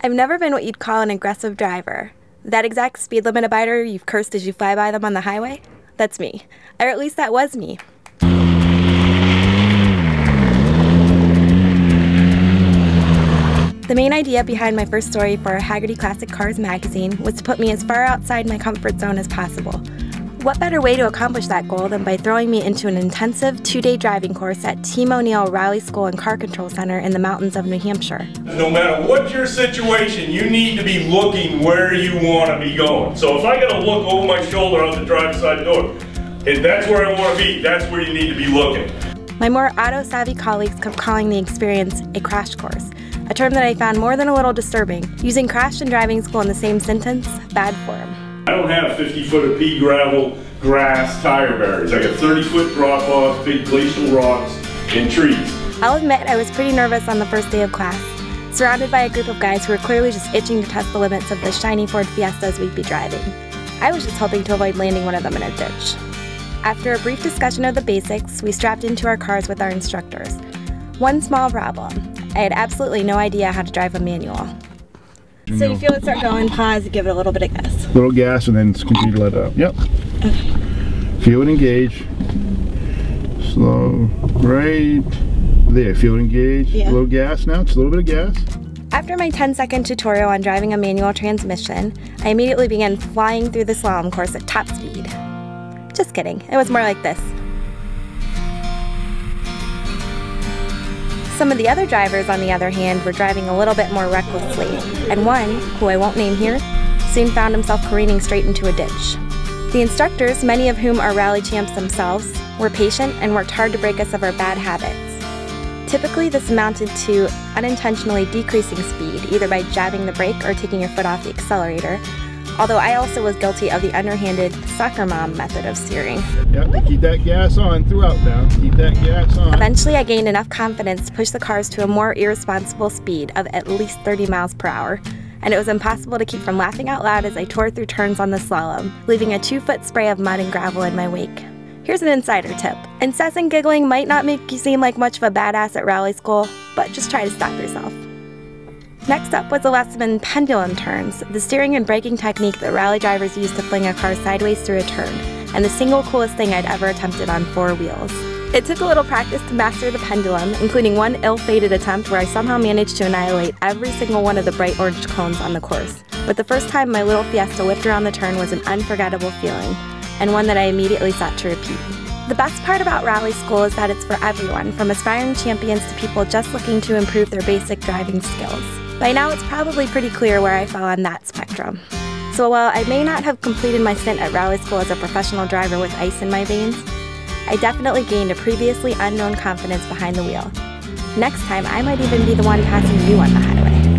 I've never been what you'd call an aggressive driver. That exact speed limit abider you've cursed as you fly by them on the highway? That's me. Or at least that was me. The main idea behind my first story for Hagerty Classic Cars magazine was to put me as far outside my comfort zone as possible. What better way to accomplish that goal than by throwing me into an intensive 2-day driving course at Team O'Neill Rally School and Car Control Center in the mountains of New Hampshire. No matter what your situation, you need to be looking where you want to be going. So if I got to look over my shoulder out the driver's side door, if that's where I want to be, that's where you need to be looking. My more auto-savvy colleagues kept calling the experience a crash course, a term that I found more than a little disturbing. Using crash and driving school in the same sentence, bad form. I don't have 50 foot of pea gravel, grass, tire barriers. I got 30-foot drop-offs, big glacial rocks, and trees. I'll admit I was pretty nervous on the first day of class, surrounded by a group of guys who were clearly just itching to test the limits of the shiny Ford Fiestas we'd be driving. I was just hoping to avoid landing one of them in a ditch. After a brief discussion of the basics, we strapped into our cars with our instructors. One small problem: I had absolutely no idea how to drive a manual. So you feel it start going, pause, give it a little bit of gas. Little gas and then continue to let it up. Yep. Okay. Feel it engage. Slow. Right there. Feel it engage. Yeah. A little gas now. It's a little bit of gas. After my 10-second tutorial on driving a manual transmission, I immediately began flying through the slalom course at top speed. Just kidding. It was more like this. Some of the other drivers, on the other hand, were driving a little bit more recklessly, and one, who I won't name here, soon found himself careening straight into a ditch. The instructors, many of whom are rally champs themselves, were patient and worked hard to break us of our bad habits. Typically, this amounted to unintentionally decreasing speed, either by jabbing the brake or taking your foot off the accelerator, although I also was guilty of the underhanded soccer mom method of steering. Yep, keep that gas on throughout now. Keep that gas on. Eventually, I gained enough confidence to push the cars to a more irresponsible speed of at least 30 miles per hour, and it was impossible to keep from laughing out loud as I tore through turns on the slalom, leaving a 2-foot spray of mud and gravel in my wake. Here's an insider tip. Incessant giggling might not make you seem like much of a badass at rally school, but just try to stop yourself. Next up was a lesson in pendulum turns, the steering and braking technique that rally drivers use to fling a car sideways through a turn, and the single coolest thing I'd ever attempted on 4 wheels. It took a little practice to master the pendulum, including one ill-fated attempt where I somehow managed to annihilate every single one of the bright orange cones on the course. But the first time my little Fiesta whipped around the turn was an unforgettable feeling, and one that I immediately sought to repeat. The best part about rally school is that it's for everyone, from aspiring champions to people just looking to improve their basic driving skills. By now it's probably pretty clear where I fell on that spectrum. So while I may not have completed my stint at rally school as a professional driver with ice in my veins, I definitely gained a previously unknown confidence behind the wheel. Next time, I might even be the one passing you on the highway.